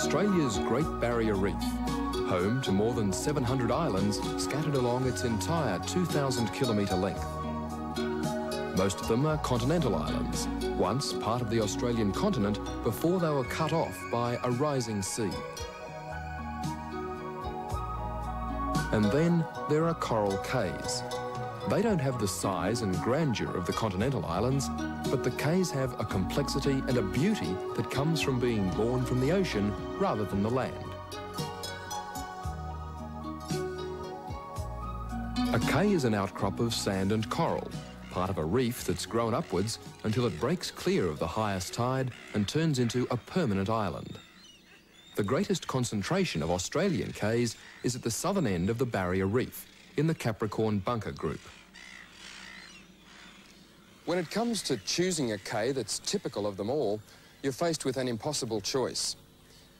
Australia's Great Barrier Reef, home to more than 700 islands scattered along its entire 2,000-kilometre length. Most of them are continental islands, once part of the Australian continent before they were cut off by a rising sea. And then there are coral cays. They don't have the size and grandeur of the continental islands, but the cays have a complexity and a beauty that comes from being born from the ocean rather than the land. A cay is an outcrop of sand and coral, part of a reef that's grown upwards until it breaks clear of the highest tide and turns into a permanent island. The greatest concentration of Australian cays is at the southern end of the Barrier Reef, in the Capricorn Bunker Group. When it comes to choosing a cay that's typical of them all, you're faced with an impossible choice.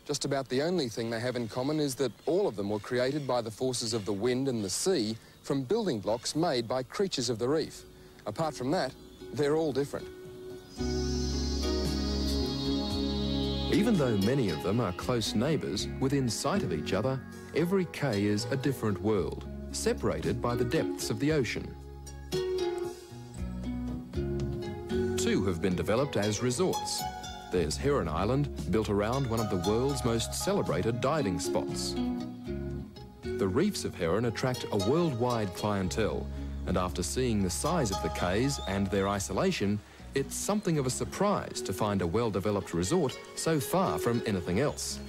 Just about the only thing they have in common is that all of them were created by the forces of the wind and the sea from building blocks made by creatures of the reef. Apart from that, they're all different. Even though many of them are close neighbours within sight of each other, every cay is a different world, separated by the depths of the ocean. Two have been developed as resorts. There's Heron Island, built around one of the world's most celebrated diving spots. The reefs of Heron attract a worldwide clientele, and after seeing the size of the cays and their isolation, it's something of a surprise to find a well-developed resort so far from anything else.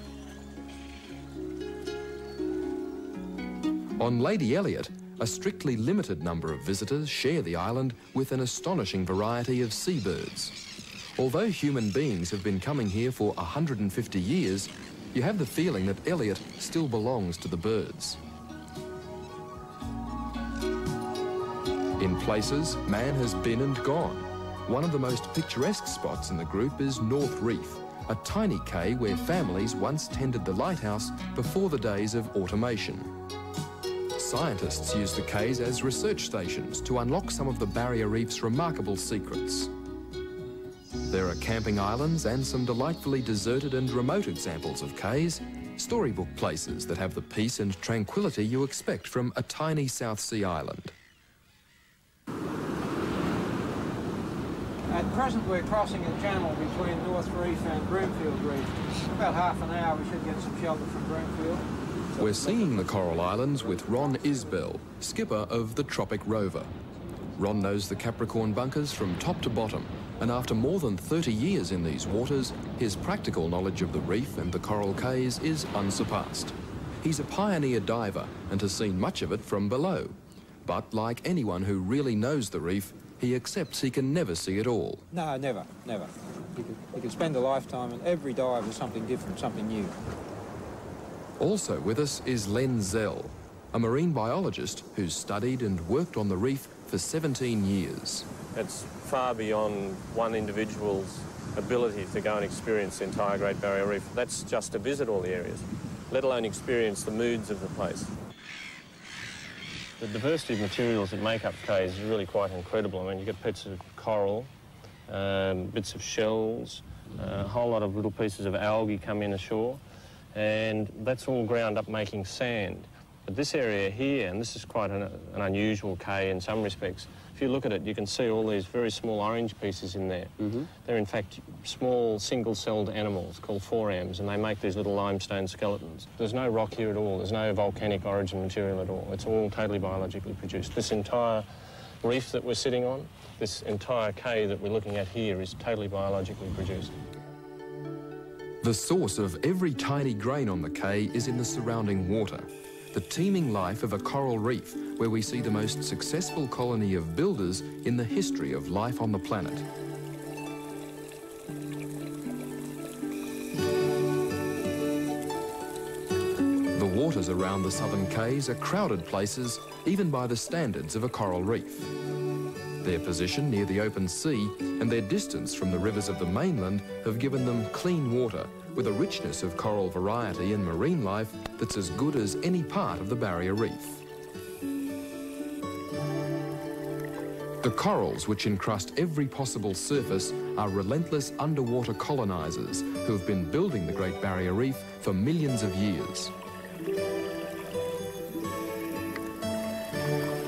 On Lady Elliot, a strictly limited number of visitors share the island with an astonishing variety of seabirds. Although human beings have been coming here for 150 years, you have the feeling that Elliot still belongs to the birds. In places, man has been and gone. One of the most picturesque spots in the group is North Reef, a tiny cay where families once tended the lighthouse before the days of automation. Scientists use the cays as research stations to unlock some of the Barrier Reef's remarkable secrets. There are camping islands and some delightfully deserted and remote examples of cays, storybook places that have the peace and tranquility you expect from a tiny South Sea island. At present we're crossing a channel between North Reef and Broomfield Reef. About half an hour we should get some shelter from Broomfield. We're seeing the Coral Islands with Ron Isbell, skipper of the Tropic Rover. Ron knows the Capricorn bunkers from top to bottom, and after more than 30 years in these waters, his practical knowledge of the reef and the coral cays is unsurpassed. He's a pioneer diver and has seen much of it from below. But like anyone who really knows the reef, he accepts he can never see it all. No, never. You could spend a lifetime and every dive is something different, something new. Also with us is Len Zell, a marine biologist who's studied and worked on the reef for 17 years. It's far beyond one individual's ability to go and experience the entire Great Barrier Reef. That's just to visit all the areas, let alone experience the moods of the place. The diversity of materials that make up cays is really quite incredible. I mean, you get bits of coral, bits of shells, a whole lot of little pieces of algae come in ashore, and that's all ground up making sand. But this area here, and this is quite an unusual cay in some respects, if you look at it, you can see all these very small orange pieces in there. They're in fact small single-celled animals called forams, and they make these little limestone skeletons. There's no rock here at all. There's no volcanic origin material at all. It's all totally biologically produced. This entire reef that we're sitting on, this entire cay that we're looking at here is totally biologically produced. The source of every tiny grain on the cay is in the surrounding water. The teeming life of a coral reef where we see the most successful colony of builders in the history of life on the planet. The waters around the southern cays are crowded places even by the standards of a coral reef. Their position near the open sea and their distance from the rivers of the mainland have given them clean water with a richness of coral variety and marine life that's as good as any part of the Barrier Reef. The corals, which encrust every possible surface, are relentless underwater colonisers who have been building the Great Barrier Reef for millions of years.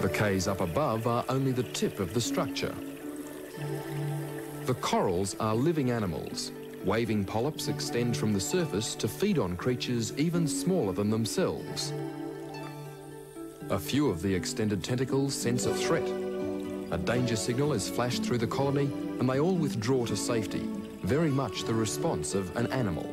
The cays up above are only the tip of the structure. The corals are living animals. Waving polyps extend from the surface to feed on creatures even smaller than themselves. A few of the extended tentacles sense a threat. A danger signal is flashed through the colony and they all withdraw to safety, very much the response of an animal.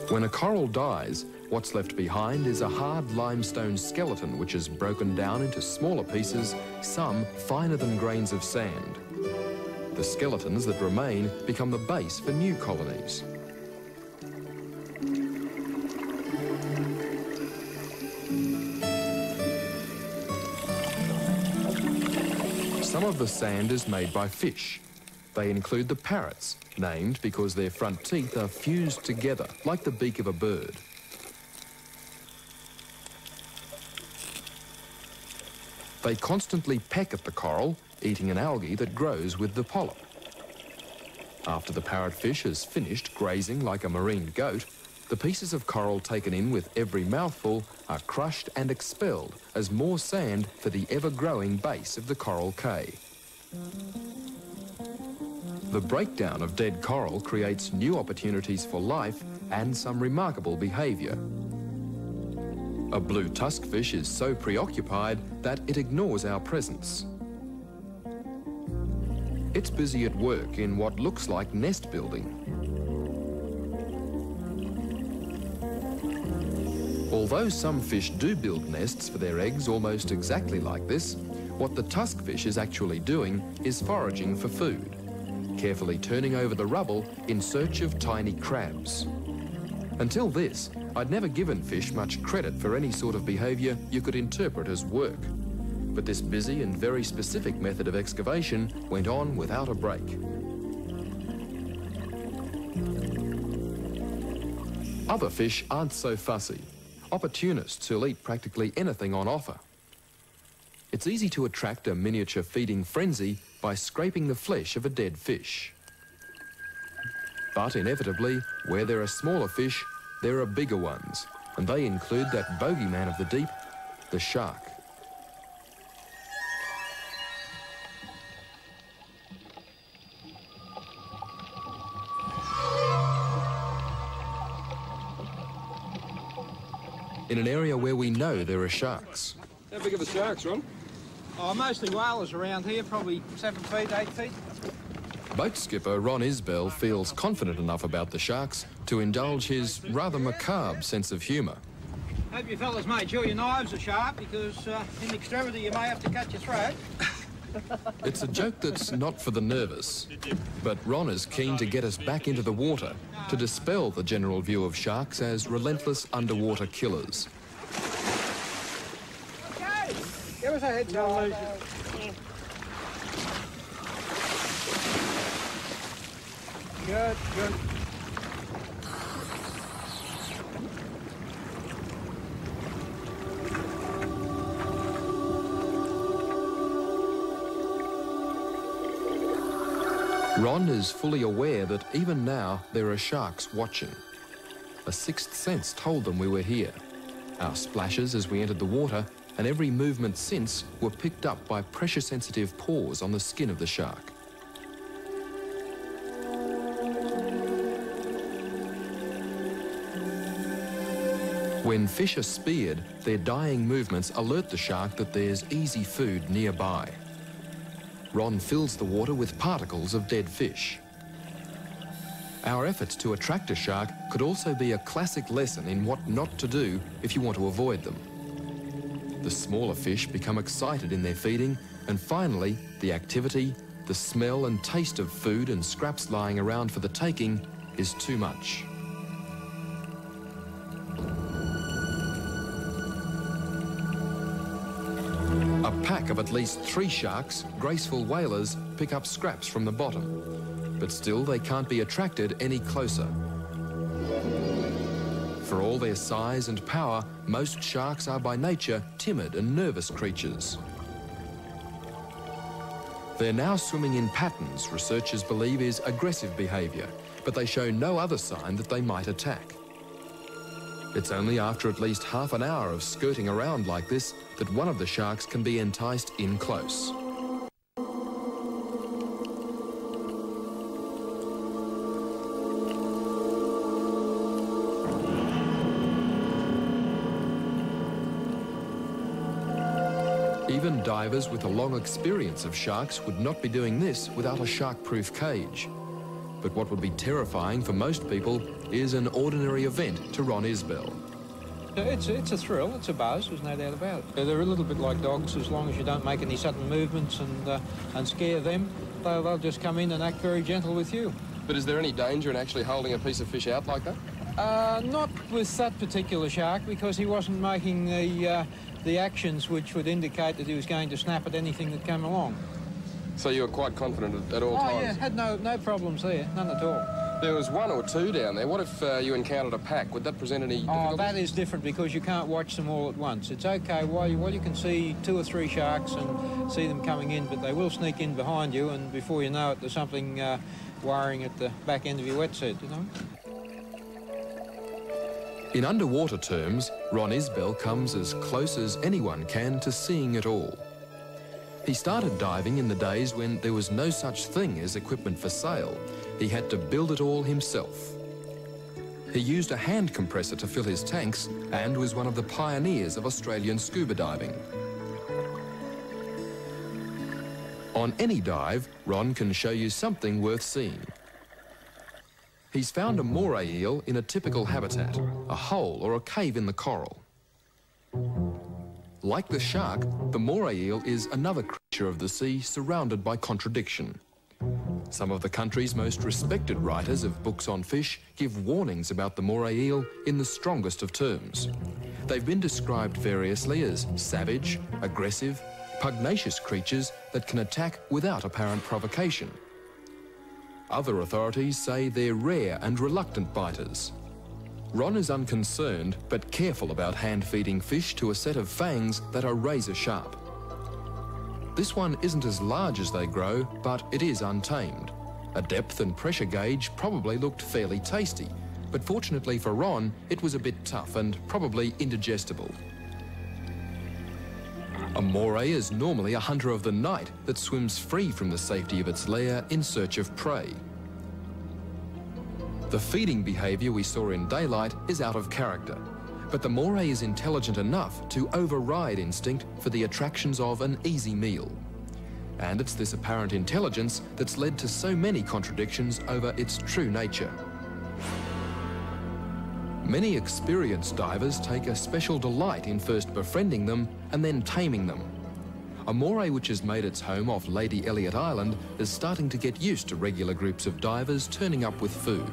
When a coral dies, what's left behind is a hard limestone skeleton which is broken down into smaller pieces, some finer than grains of sand. The skeletons that remain become the base for new colonies. Some of the sand is made by fish. They include the parrots, named because their front teeth are fused together like the beak of a bird. They constantly peck at the coral, eating an algae that grows with the polyp. After the parrotfish has finished grazing like a marine goat, the pieces of coral taken in with every mouthful are crushed and expelled as more sand for the ever-growing base of the coral cay. The breakdown of dead coral creates new opportunities for life and some remarkable behaviour. A blue tuskfish is so preoccupied that it ignores our presence. It's busy at work in what looks like nest building. Although some fish do build nests for their eggs almost exactly like this, what the tuskfish is actually doing is foraging for food, carefully turning over the rubble in search of tiny crabs. Until this, I'd never given fish much credit for any sort of behaviour you could interpret as work. But this busy and very specific method of excavation went on without a break. Other fish aren't so fussy. Opportunists who'll eat practically anything on offer. It's easy to attract a miniature feeding frenzy by scraping the flesh of a dead fish. But inevitably, where there are smaller fish, there are bigger ones, and they include that bogeyman of the deep, the shark. In an area where we know there are sharks. How big are the sharks, Ron? Oh, mostly whalers around here, probably 7 feet, 8 feet. Boat skipper Ron Isbell feels confident enough about the sharks to indulge his rather macabre sense of humour. Hope you fellas made sure your knives are sharp, because in extremity you may have to cut your throat. It's a joke that's not for the nervous, but Ron is keen to get us back into the water to dispel the general view of sharks as relentless underwater killers. Okay, give us a head start. Good, good. Ron is fully aware that even now there are sharks watching. A sixth sense told them we were here. Our splashes as we entered the water and every movement since were picked up by pressure-sensitive pores on the skin of the shark. When fish are speared, their dying movements alert the shark that there's easy food nearby. Ron fills the water with particles of dead fish. Our efforts to attract a shark could also be a classic lesson in what not to do if you want to avoid them. The smaller fish become excited in their feeding, and finally, the activity, the smell and taste of food and scraps lying around for the taking is too much. A pack of at least 3 sharks, graceful whalers, pick up scraps from the bottom, but still they can't be attracted any closer. For all their size and power, most sharks are by nature timid and nervous creatures. They're now swimming in patterns researchers believe is aggressive behaviour, but they show no other sign that they might attack. It's only after at least half an hour of skirting around like this that one of the sharks can be enticed in close. Even divers with a long experience of sharks would not be doing this without a shark-proof cage. But what would be terrifying for most people is an ordinary event to Ron Isbell. It's a thrill, it's a buzz, there's no doubt about it. They're a little bit like dogs. As long as you don't make any sudden movements and scare them, they'll just come in and act very gentle with you. But is there any danger in actually holding a piece of fish out like that? Not with that particular shark, because he wasn't making the actions which would indicate that he was going to snap at anything that came along. So you were quite confident at all times? Oh yeah, had no problems there, none at all. There was one or two down there. What if you encountered a pack? Would that present any difficulties? Oh, that is different because you can't watch them all at once. It's okay while you can see 2 or 3 sharks and see them coming in, but they will sneak in behind you, and before you know it, there's something wiring at the back end of your wetsuit, you know? In underwater terms, Ron Isbell comes as close as anyone can to seeing it all. He started diving in the days when there was no such thing as equipment for sale. He had to build it all himself. He used a hand compressor to fill his tanks and was one of the pioneers of Australian scuba diving. On any dive, Ron can show you something worth seeing. He's found a moray eel in a typical habitat, a hole or a cave in the coral. Like the shark, the moray eel is another creature of the sea surrounded by contradiction. Some of the country's most respected writers of books on fish give warnings about the moray eel in the strongest of terms. They've been described variously as savage, aggressive, pugnacious creatures that can attack without apparent provocation. Other authorities say they're rare and reluctant biters. Ron is unconcerned but careful about hand-feeding fish to a set of fangs that are razor-sharp. This one isn't as large as they grow, but it is untamed. A depth and pressure gauge probably looked fairly tasty, but fortunately for Ron, it was a bit tough and probably indigestible. A moray is normally a hunter of the night that swims free from the safety of its lair in search of prey. The feeding behaviour we saw in daylight is out of character, but the moray is intelligent enough to override instinct for the attractions of an easy meal. And it's this apparent intelligence that's led to so many contradictions over its true nature. Many experienced divers take a special delight in first befriending them and then taming them. A moray which has made its home off Lady Elliot Island is starting to get used to regular groups of divers turning up with food.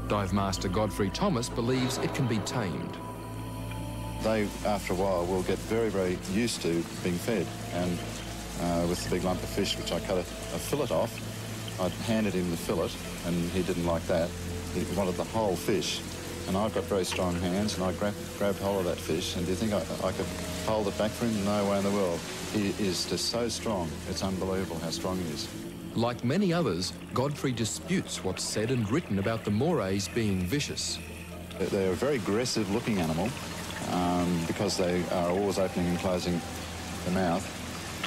Dive Master Godfrey Thomas believes it can be tamed. They, after a while, will get very, very used to being fed. And with the big lump of fish, which I cut a fillet off, I'd handed him the fillet, and he didn't like that. He wanted the whole fish. And I've got very strong hands, and I grabbed hold of that fish. And do you think I could hold it back for him? No way in the world. He is just so strong. It's unbelievable how strong he is. Like many others, Godfrey disputes what's said and written about the morays being vicious. They're a very aggressive-looking animal because they are always opening and closing the mouth,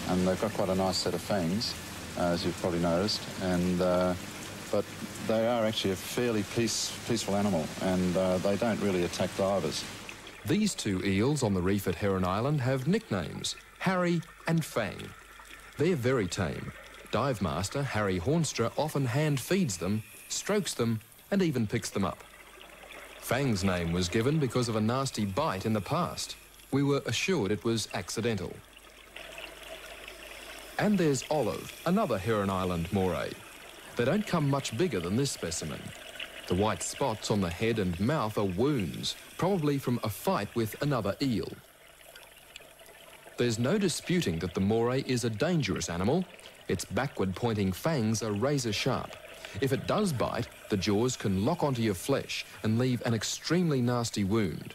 and they've got quite a nice set of fangs, as you've probably noticed. And but they are actually a fairly peaceful animal, and they don't really attack divers. These two eels on the reef at Heron Island have nicknames, Harry and Fang. They're very tame. Dive Master Harry Hornstra often hand feeds them, strokes them, and even picks them up. Fang's name was given because of a nasty bite in the past. We were assured it was accidental. And there's Olive, another Heron Island moray. They don't come much bigger than this specimen. The white spots on the head and mouth are wounds, probably from a fight with another eel. There's no disputing that the moray is a dangerous animal. Its backward-pointing fangs are razor-sharp, If it does bite, the jaws can lock onto your flesh and leave an extremely nasty wound.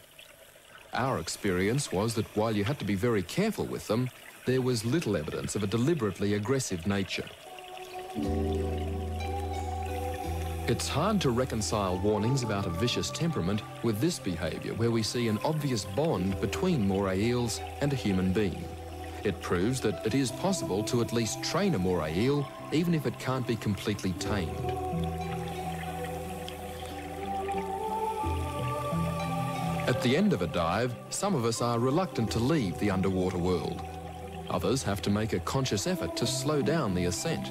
Our experience was that while you had to be very careful with them, there was little evidence of a deliberately aggressive nature. It's hard to reconcile warnings about a vicious temperament with this behaviour, where we see an obvious bond between moray eels and a human being. It proves that it is possible to at least train a moray eel, even if it can't be completely tamed. At the end of a dive, some of us are reluctant to leave the underwater world. Others have to make a conscious effort to slow down the ascent.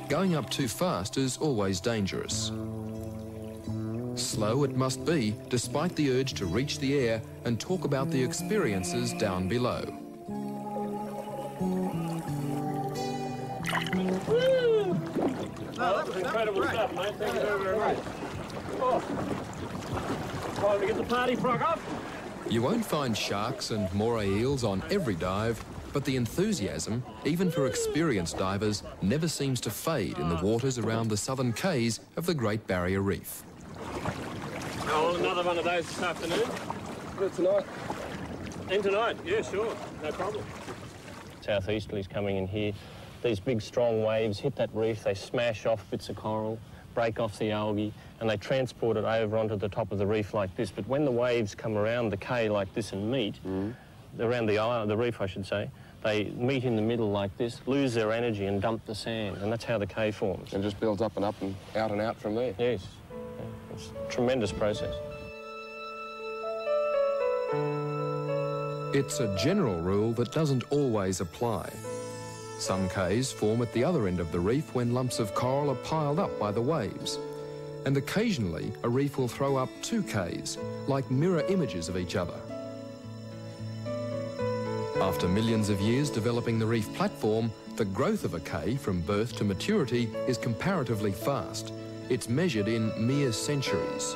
Going up too fast is always dangerous. Slow it must be, despite the urge to reach the air and talk about the experiences down below. Woo! Oh, that was incredible stuff, mate. Thank you very much. Oh. Time to get the party frog off. You won't find sharks and moray eels on every dive, but the enthusiasm, even for experienced divers, never seems to fade in the waters around the southern cays of the Great Barrier Reef. Oh, another one of those this afternoon. Tonight. And tonight, yeah, sure, no problem. Southeasterlies coming in here. These big, strong waves hit that reef, they smash off bits of coral, break off the algae, and they transport it over onto the top of the reef like this. But when the waves come around the cay like this and meet, around the reef, I should say, they meet in the middle like this, lose their energy and dump the sand, and that's how the cay forms. And just builds up and out from there. Yes, it's a tremendous process. It's a general rule that doesn't always apply. Some cays form at the other end of the reef when lumps of coral are piled up by the waves. And occasionally, a reef will throw up two cays, like mirror images of each other. After millions of years developing the reef platform, the growth of a cay from birth to maturity is comparatively fast. It's measured in mere centuries.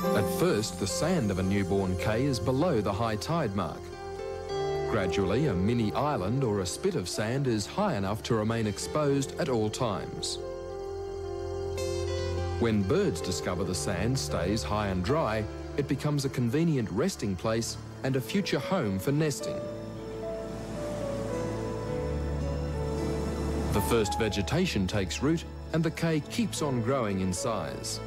At first, the sand of a newborn cay is below the high tide mark. Gradually, a mini island or a spit of sand is high enough to remain exposed at all times. When birds discover the sand stays high and dry, it becomes a convenient resting place and a future home for nesting. The first vegetation takes root and the cay keeps on growing in size.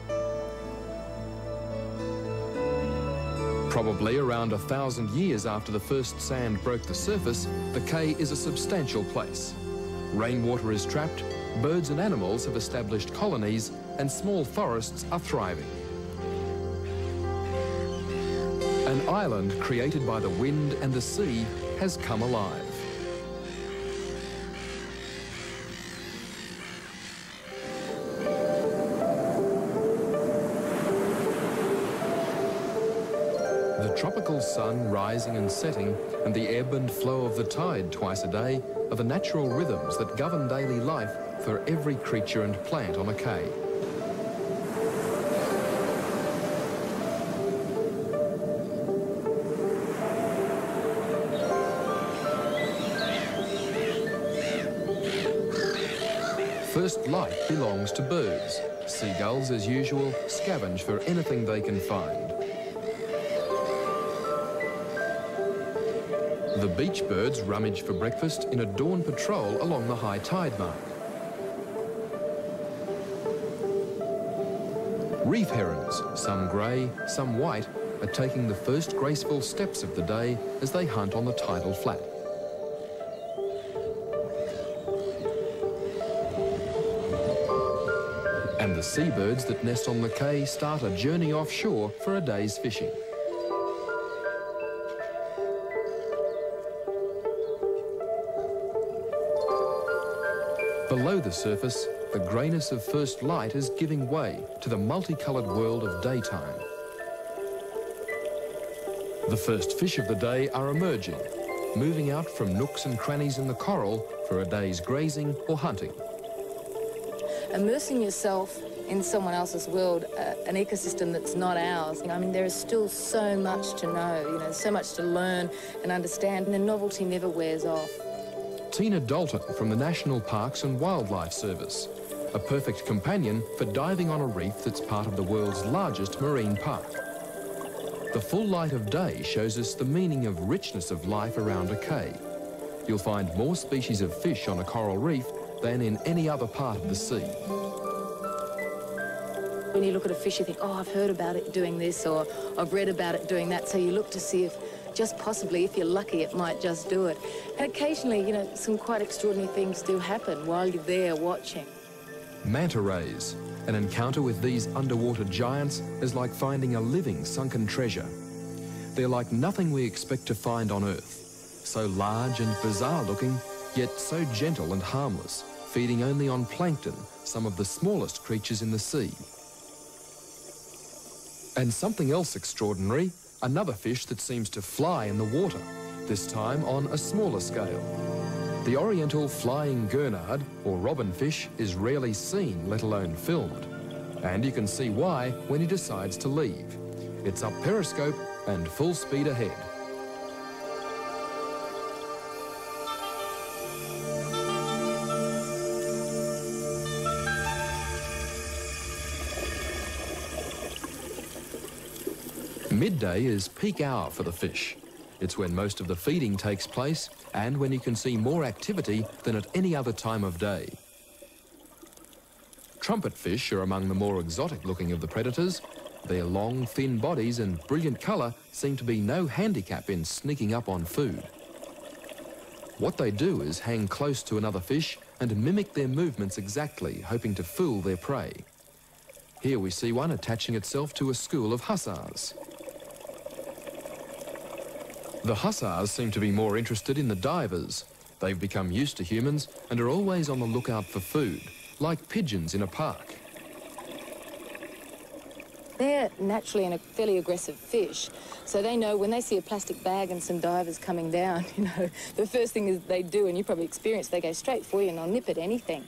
Probably around 1,000 years after the first sand broke the surface, the cay is a substantial place. Rainwater is trapped, birds and animals have established colonies, and small forests are thriving. An island created by the wind and the sea has come alive. The tropical sun rising and setting and the ebb and flow of the tide twice a day are the natural rhythms that govern daily life for every creature and plant on a cay. First light belongs to birds. Seagulls, as usual, scavenge for anything they can find. The beach birds rummage for breakfast in a dawn patrol along the high tide mark. Reef herons, some grey, some white, are taking the first graceful steps of the day as they hunt on the tidal flat. And the seabirds that nest on the cay start a journey offshore for a day's fishing. Below the surface, the greyness of first light is giving way to the multicoloured world of daytime. The first fish of the day are emerging, moving out from nooks and crannies in the coral for a day's grazing or hunting. Immersing yourself in someone else's world, an ecosystem that's not ours. I mean, there is still so much to know, so much to learn and understand, and the novelty never wears off. Tina Dalton from the National Parks and Wildlife Service, a perfect companion for diving on a reef that's part of the world's largest marine park. The full light of day shows us the meaning of richness of life around a cay. You'll find more species of fish on a coral reef than in any other part of the sea. When you look at a fish, you think, oh, I've heard about it doing this, or I've read about it doing that, so you look to see if, just possibly, if you're lucky, it might just do it. And occasionally, you know, some quite extraordinary things do happen while you're there watching. Manta rays. An encounter with these underwater giants is like finding a living sunken treasure. They're like nothing we expect to find on Earth. So large and bizarre looking, yet so gentle and harmless, feeding only on plankton, some of the smallest creatures in the sea. And something else extraordinary, another fish that seems to fly in the water, this time on a smaller scale. The oriental flying gurnard, or robinfish, is rarely seen, let alone filmed. And you can see why when he decides to leave. It's up periscope and full speed ahead. Midday is peak hour for the fish. It's when most of the feeding takes place and when you can see more activity than at any other time of day. Trumpet fish are among the more exotic looking of the predators. Their long, thin bodies and brilliant colour seem to be no handicap in sneaking up on food. What they do is hang close to another fish and mimic their movements exactly, hoping to fool their prey. Here we see one attaching itself to a school of hussars. The hussars seem to be more interested in the divers. They've become used to humans and are always on the lookout for food, like pigeons in a park. They're naturally a fairly aggressive fish, so they know when they see a plastic bag and some divers coming down, you know, the first thing is they do, and you probably experienced, they go straight for you and they'll nip at anything.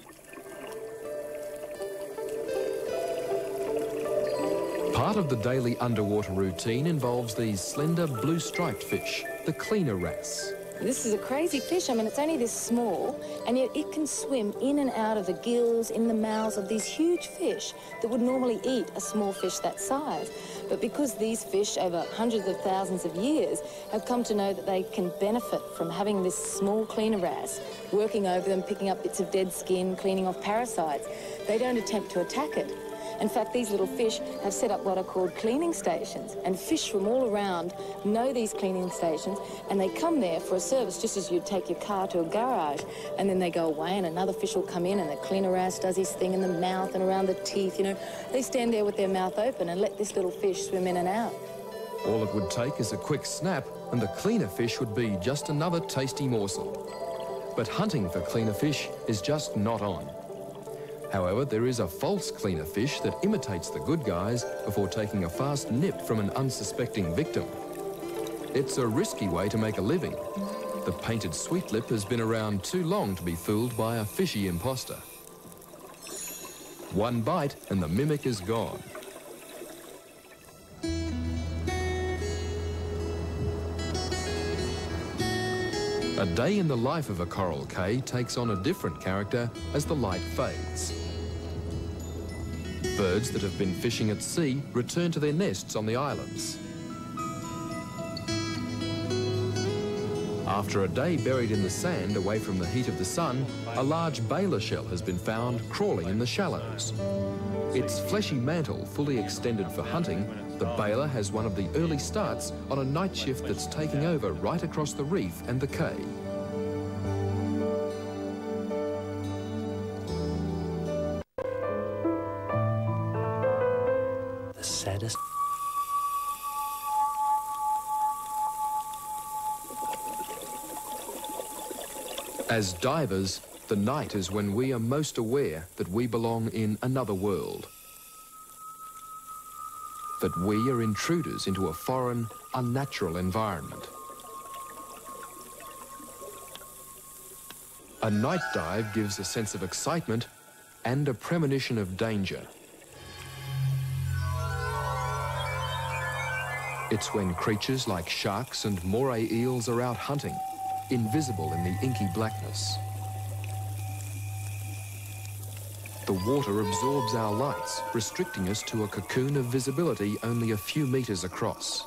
Part of the daily underwater routine involves these slender blue-striped fish, the cleaner wrasse. This is a crazy fish. I mean, it's only this small, and yet it can swim in and out of the gills, in the mouths of these huge fish that would normally eat a small fish that size. But because these fish, over hundreds of thousands of years, have come to know that they can benefit from having this small cleaner wrasse, working over them, picking up bits of dead skin, cleaning off parasites, they don't attempt to attack it. In fact, these little fish have set up what are called cleaning stations, and fish from all around know these cleaning stations, and they come there for a service, just as you'd take your car to a garage, and then they go away and another fish will come in and the cleaner wrasse does his thing in the mouth and around the teeth, you know. They stand there with their mouth open and let this little fish swim in and out. All it would take is a quick snap and the cleaner fish would be just another tasty morsel. But hunting for cleaner fish is just not on. However, there is a false cleaner fish that imitates the good guys before taking a fast nip from an unsuspecting victim. It's a risky way to make a living. The painted sweetlip has been around too long to be fooled by a fishy imposter. One bite and the mimic is gone. A day in the life of a coral cay takes on a different character as the light fades. Birds that have been fishing at sea return to their nests on the islands. After a day buried in the sand away from the heat of the sun, a large baler shell has been found crawling in the shallows. Its fleshy mantle fully extended for hunting, the baler has one of the early starts on a night shift that's taking over right across the reef and the cay. The saddest. As divers, the night is when we are most aware that we belong in another world. That we are intruders into a foreign, unnatural environment. A night dive gives a sense of excitement and a premonition of danger. It's when creatures like sharks and moray eels are out hunting, invisible in the inky blackness. The water absorbs our lights, restricting us to a cocoon of visibility only a few metres across.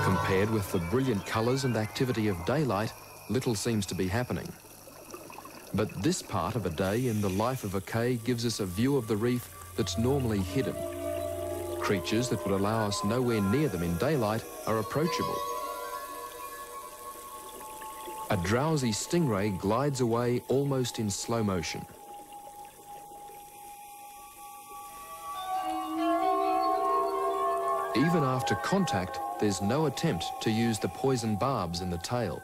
Compared with the brilliant colours and activity of daylight, little seems to be happening. But this part of a day in the life of a cay gives us a view of the reef that's normally hidden. Creatures that would allow us nowhere near them in daylight are approachable. A drowsy stingray glides away almost in slow motion. Even after contact, there's no attempt to use the poison barbs in the tail.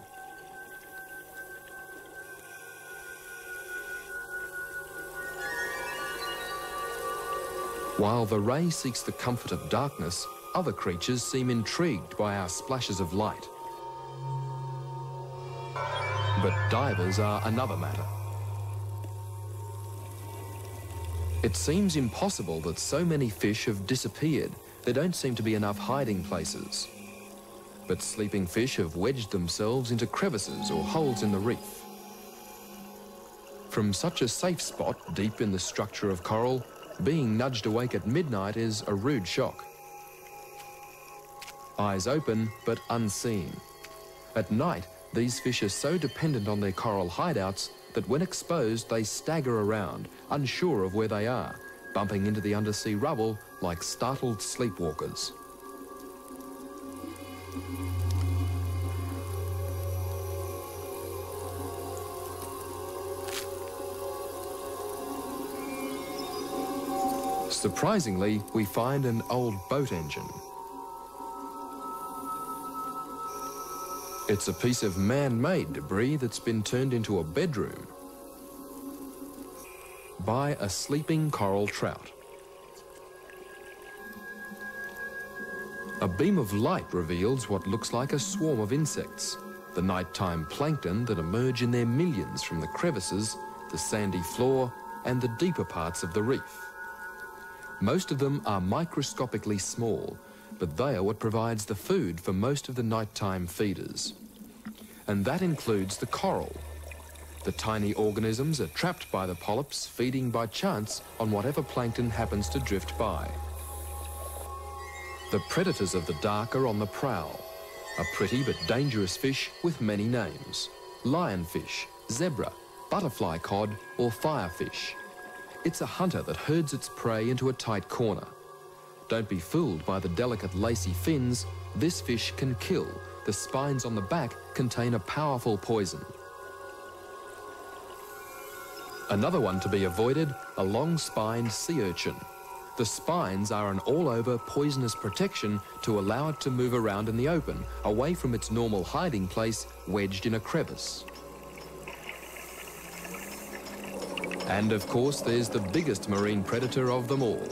While the ray seeks the comfort of darkness, other creatures seem intrigued by our splashes of light. But divers are another matter. It seems impossible that so many fish have disappeared. There don't seem to be enough hiding places. But sleeping fish have wedged themselves into crevices or holes in the reef. From such a safe spot deep in the structure of coral, being nudged awake at midnight is a rude shock. Eyes open, but unseen. At night, these fish are so dependent on their coral hideouts that when exposed, they stagger around, unsure of where they are, bumping into the undersea rubble like startled sleepwalkers. Surprisingly, we find an old boat engine. It's a piece of man-made debris that's been turned into a bedroom by a sleeping coral trout. A beam of light reveals what looks like a swarm of insects, the nighttime plankton that emerge in their millions from the crevices, the sandy floor, and the deeper parts of the reef. Most of them are microscopically small, but they are what provides the food for most of the nighttime feeders. And that includes the coral. The tiny organisms are trapped by the polyps, feeding by chance on whatever plankton happens to drift by. The predators of the dark are on the prowl. A pretty but dangerous fish with many names: lionfish, zebra, butterfly cod, or firefish. It's a hunter that herds its prey into a tight corner. Don't be fooled by the delicate lacy fins. This fish can kill. The spines on the back contain a powerful poison. Another one to be avoided, a long-spined sea urchin. The spines are an all-over poisonous protection to allow it to move around in the open, away from its normal hiding place, wedged in a crevice. And of course, there's the biggest marine predator of them all.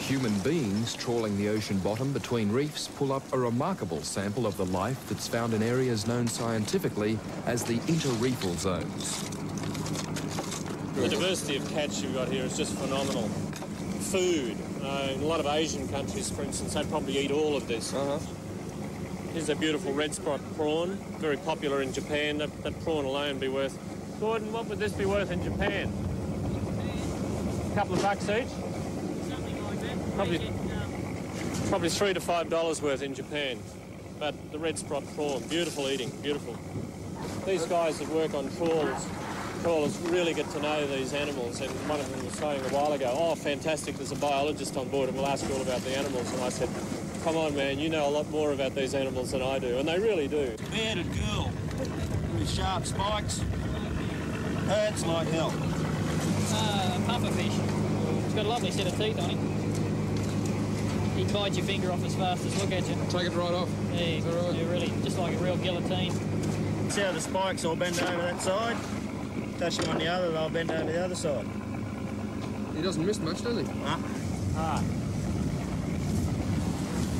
Human beings trawling the ocean bottom between reefs pull up a remarkable sample of the life that's found in areas known scientifically as the interreefal zones. The diversity of catch you've got here is just phenomenal. Food. In a lot of Asian countries, for instance, they probably eat all of this. Here's a beautiful red spot prawn, very popular in Japan. That prawn alone would be worth... Gordon, what would this be worth in Japan? A couple of bucks each? Probably $3 to $5 worth in Japan. But the red spot prawn, beautiful eating, beautiful. These guys that work on trawlers really get to know these animals, and one of them was saying a while ago, oh, fantastic, there's a biologist on board and we'll ask you all about the animals. And I said, come on, man, you know a lot more about these animals than I do, and they really do. Bearded girl with sharp spikes, hurts like hell. A pufferfish. It's got a lovely set of teeth on him. He'd bite your finger off as fast as look at you. Take it right off. Yeah, right? Yeah, really, just like a real guillotine. See how the spikes all bend over that side? Touch them on the other, they'll bend over the other side. He doesn't miss much, does he? Nah.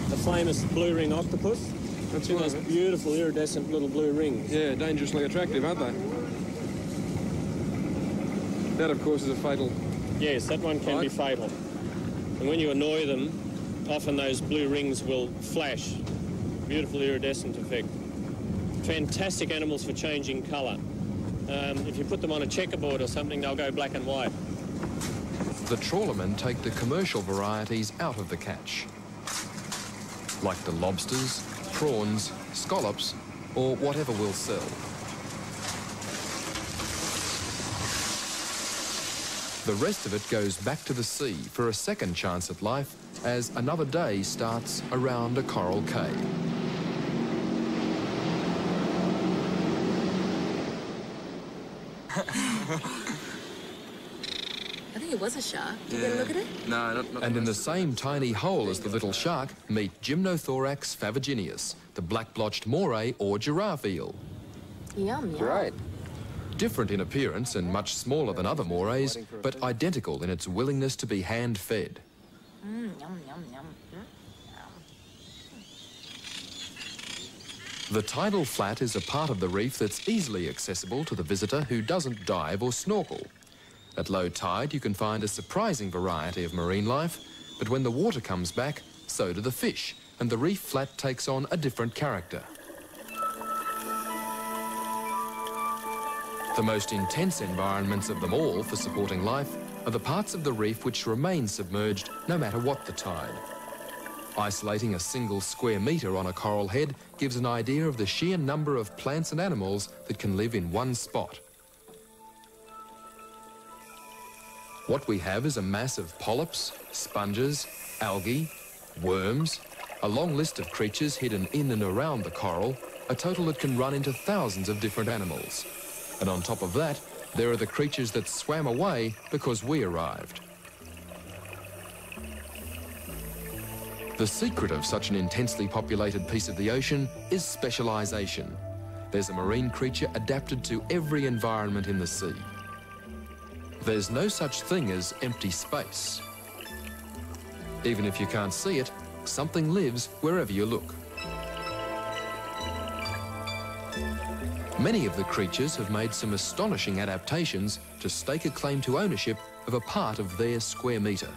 The famous blue ring octopus. That's Those beautiful iridescent little blue rings. Yeah, dangerously attractive, aren't they? That, of course, is a fatal... Yes, that one can be fatal. And when you annoy them, often those blue rings will flash. Beautiful iridescent effect. Fantastic animals for changing colour. If you put them on a checkerboard or something, they'll go black and white. The trawlermen take the commercial varieties out of the catch, like the lobsters, prawns, scallops, or whatever will sell. The rest of it goes back to the sea for a second chance at life as another day starts around a coral cay. I think it was a shark. Did you get a look at it? No, not And in the same tiny hole as the little shark, meet Gymnothorax favaginius, the black-blotched moray or giraffe eel. Yum, yum. Great. Different in appearance and much smaller than other morays, but identical in its willingness to be hand-fed. Yum, yum, yum. The tidal flat is a part of the reef that's easily accessible to the visitor who doesn't dive or snorkel. At low tide, you can find a surprising variety of marine life, but when the water comes back, so do the fish, and the reef flat takes on a different character. The most intense environments of them all for supporting life are the parts of the reef which remain submerged no matter what the tide. Isolating a single square metre on a coral head gives an idea of the sheer number of plants and animals that can live in one spot. What we have is a mass of polyps, sponges, algae, worms, a long list of creatures hidden in and around the coral, a total that can run into thousands of different animals. And on top of that, there are the creatures that swam away because we arrived. The secret of such an intensely populated piece of the ocean is specialisation. There's a marine creature adapted to every environment in the sea. There's no such thing as empty space. Even if you can't see it, something lives wherever you look. Many of the creatures have made some astonishing adaptations to stake a claim to ownership of a part of their square metre.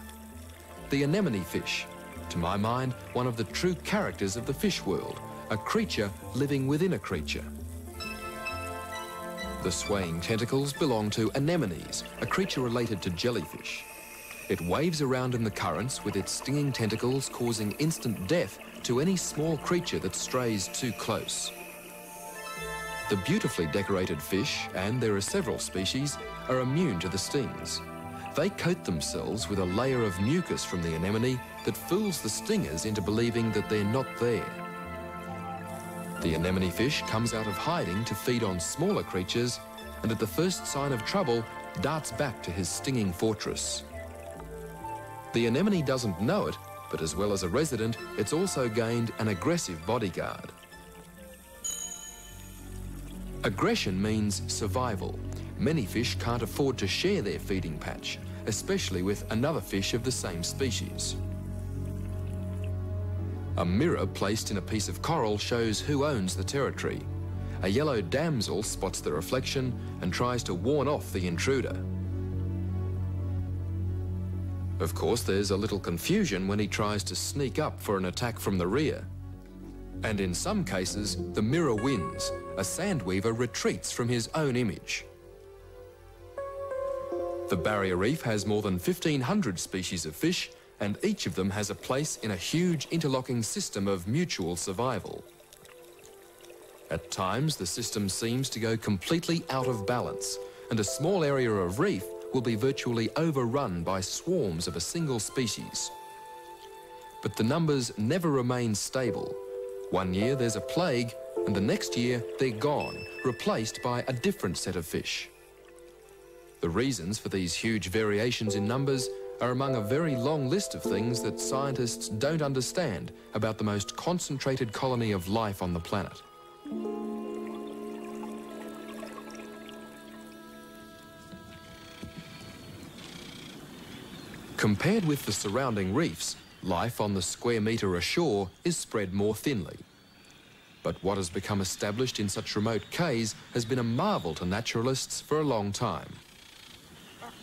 The anemone fish, to my mind, one of the true characters of the fish world, a creature living within a creature. The swaying tentacles belong to anemones, a creature related to jellyfish. It waves around in the currents with its stinging tentacles causing instant death to any small creature that strays too close. The beautifully decorated fish, and there are several species, are immune to the stings. They coat themselves with a layer of mucus from the anemone that fools the stingers into believing that they're not there. The anemone fish comes out of hiding to feed on smaller creatures, and at the first sign of trouble, darts back to his stinging fortress. The anemone doesn't know it, but as well as a resident, it's also gained an aggressive bodyguard. Aggression means survival. Many fish can't afford to share their feeding patch, especially with another fish of the same species. A mirror placed in a piece of coral shows who owns the territory. A yellow damsel spots the reflection and tries to warn off the intruder. Of course, there's a little confusion when he tries to sneak up for an attack from the rear. And in some cases, the mirror wins. A sandweaver retreats from his own image. The barrier reef has more than 1,500 species of fish, and each of them has a place in a huge interlocking system of mutual survival. At times, the system seems to go completely out of balance, and a small area of reef will be virtually overrun by swarms of a single species. But the numbers never remain stable. One year there's a plague, and the next year they're gone, replaced by a different set of fish. The reasons for these huge variations in numbers are among a very long list of things that scientists don't understand about the most concentrated colony of life on the planet. Compared with the surrounding reefs, life on the square metre ashore is spread more thinly. But what has become established in such remote cays has been a marvel to naturalists for a long time.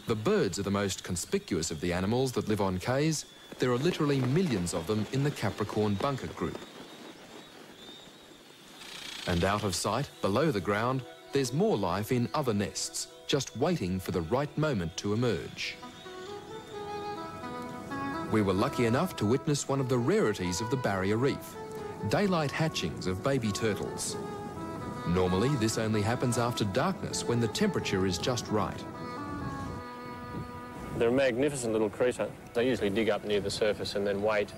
The birds are the most conspicuous of the animals that live on cays. There are literally millions of them in the Capricorn bunker group. And out of sight, below the ground, there's more life in other nests, just waiting for the right moment to emerge. We were lucky enough to witness one of the rarities of the Barrier Reef, daylight hatchings of baby turtles. Normally, this only happens after darkness when the temperature is just right. They're a magnificent little creature. They usually dig up near the surface and then wait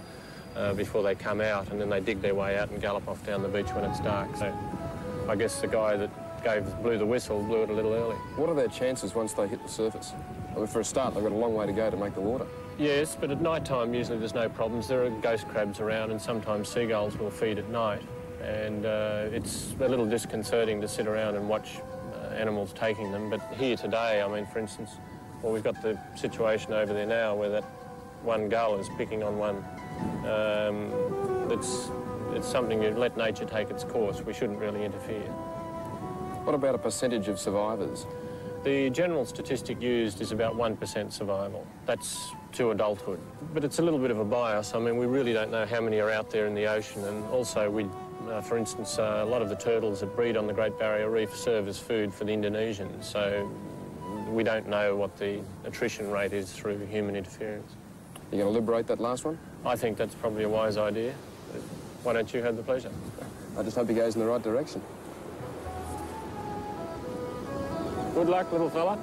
before they come out, and then they dig their way out and gallop off down the beach when it's dark. So I guess the guy that blew the whistle blew it a little early. What are their chances once they hit the surface? I mean, for a start, they've got a long way to go to make the water. Yes, but at night time usually there's no problems. There are ghost crabs around, and sometimes seagulls will feed at night. And it's a little disconcerting to sit around and watch animals taking them. But here today, I mean, for instance, well, we've got the situation over there now where that one gull is picking on one. It's something you let nature take its course. We shouldn't really interfere. What about a percentage of survivors? The general statistic used is about 1% survival. That's to adulthood. But it's a little bit of a bias. I mean, we really don't know how many are out there in the ocean. And also, for instance, a lot of the turtles that breed on the Great Barrier Reef serve as food for the Indonesians. So we don't know what the attrition rate is through human interference. You going to liberate that last one? I think that's probably a wise idea. Why don't you have the pleasure? I just hope he goes in the right direction. Good luck, little fella.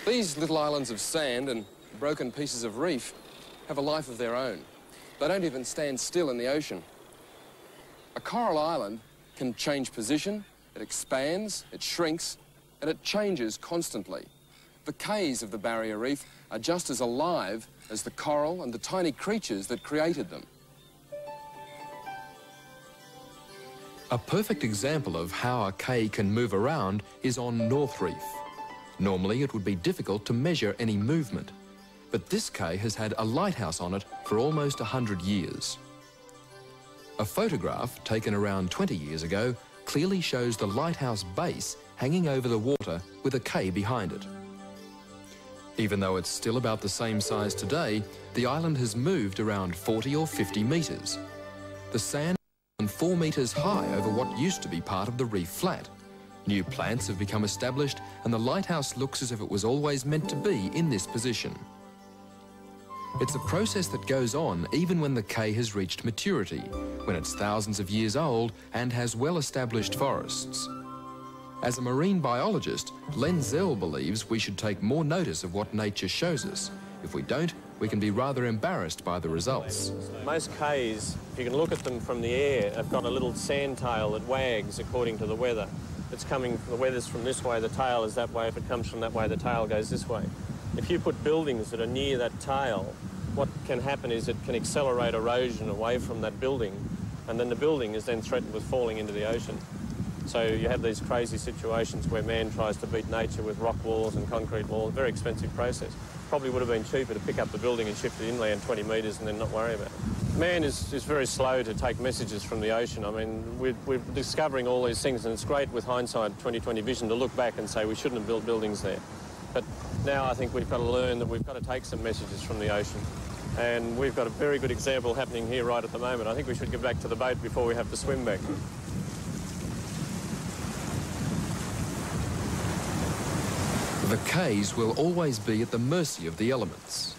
These little islands of sand and broken pieces of reef have a life of their own. They don't even stand still in the ocean. A coral island can change position, it expands, it shrinks, and it changes constantly. The cays of the Barrier Reef are just as alive as the coral and the tiny creatures that created them. A perfect example of how a cay can move around is on North Reef. Normally, it would be difficult to measure any movement, but this cay has had a lighthouse on it for almost 100 years. A photograph taken around 20 years ago clearly shows the lighthouse base hanging over the water with a cay behind it. Even though it's still about the same size today, the island has moved around 40 or 50 metres. The sand is 4 metres high over what used to be part of the reef flat. New plants have become established, and the lighthouse looks as if it was always meant to be in this position. It's a process that goes on even when the cay has reached maturity, when it's thousands of years old and has well-established forests. As a marine biologist, Len Zell believes we should take more notice of what nature shows us. If we don't, we can be rather embarrassed by the results. Most cays, if you can look at them from the air, have got a little sand tail that wags according to the weather. The weather's from this way, the tail is that way. If it comes from that way, the tail goes this way. If you put buildings that are near that tail, what can happen is it can accelerate erosion away from that building, and then the building is then threatened with falling into the ocean. So you have these crazy situations where man tries to beat nature with rock walls and concrete walls. Very expensive process. Probably would have been cheaper to pick up the building and shift it inland 20 metres and then not worry about it. Man is very slow to take messages from the ocean. I mean, we're discovering all these things, and it's great with hindsight 20/20 vision to look back and say we shouldn't have built buildings there. But now I think we've got to learn that we've got to take some messages from the ocean. And we've got a very good example happening here right at the moment. I think we should get back to the boat before we have to swim back. The cays will always be at the mercy of the elements.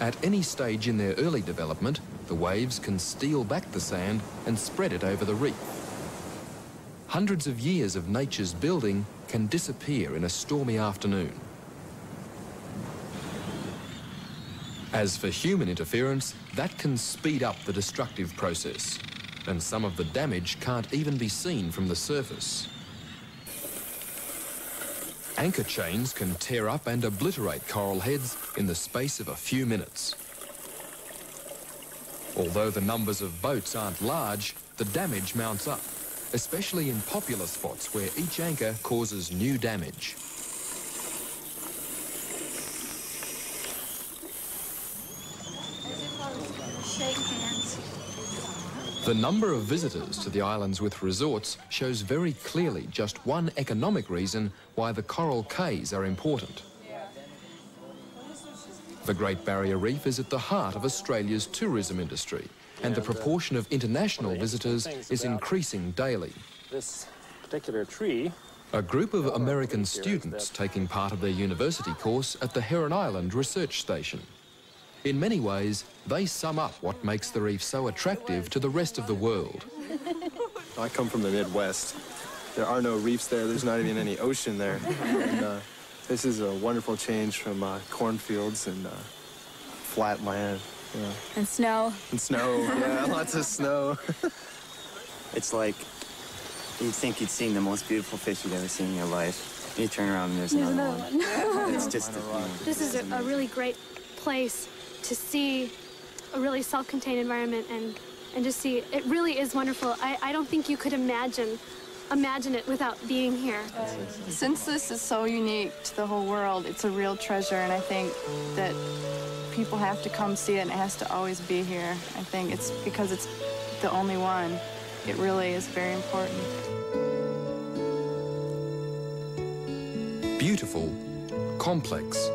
At any stage in their early development, the waves can steal back the sand and spread it over the reef. Hundreds of years of nature's building can disappear in a stormy afternoon. As for human interference, that can speed up the destructive process, and some of the damage can't even be seen from the surface. Anchor chains can tear up and obliterate coral heads in the space of a few minutes. Although the numbers of boats aren't large, the damage mounts up. especially in popular spots where each anchor causes new damage. Shake hands. The number of visitors to the islands with resorts shows very clearly just one economic reason why the coral cays are important. The Great Barrier Reef is at the heart of Australia's tourism industry, and the proportion of international visitors is increasing daily. This particular tree. A group of American students taking part of their university course at the Heron Island Research Station. In many ways, they sum up what makes the reef so attractive to the rest of the world. I come from the Midwest. There are no reefs there. There's not even any ocean there. And, this is a wonderful change from cornfields and flat land. Yeah. And snow. And snow, yeah, lots of snow. It's like you'd think you'd seen the most beautiful fish you'd ever seen in your life. You turn around and there's another one. It's just This is a really great place to see a really self-contained environment and just see it really is wonderful. I don't think you could imagine it without being here. Since this is so unique to the whole world, it's a real treasure, and I think that people have to come see it, and it has to always be here. I think it's because it's the only one. It really is very important. Beautiful, complex,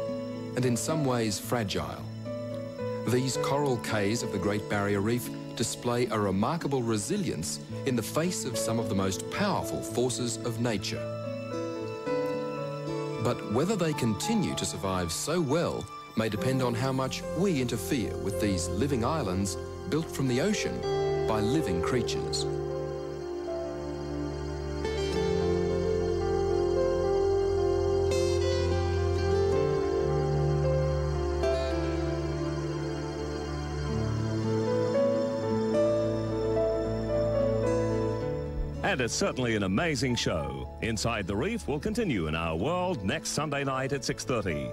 and in some ways fragile. These coral cays of the Great Barrier Reef display a remarkable resilience in the face of some of the most powerful forces of nature. But whether they continue to survive so well may depend on how much we interfere with these living islands built from the ocean by living creatures. And it's certainly an amazing show. Inside the Reef will continue in our world next Sunday night at 6:30.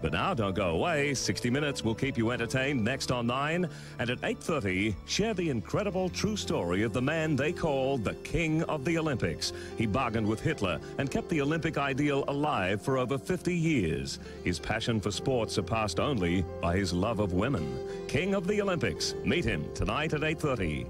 But now don't go away. 60 Minutes will keep you entertained next on 9. And at 8:30, share the incredible true story of the man they called the King of the Olympics. He bargained with Hitler and kept the Olympic ideal alive for over 50 years. His passion for sport surpassed only by his love of women. King of the Olympics. Meet him tonight at 8:30.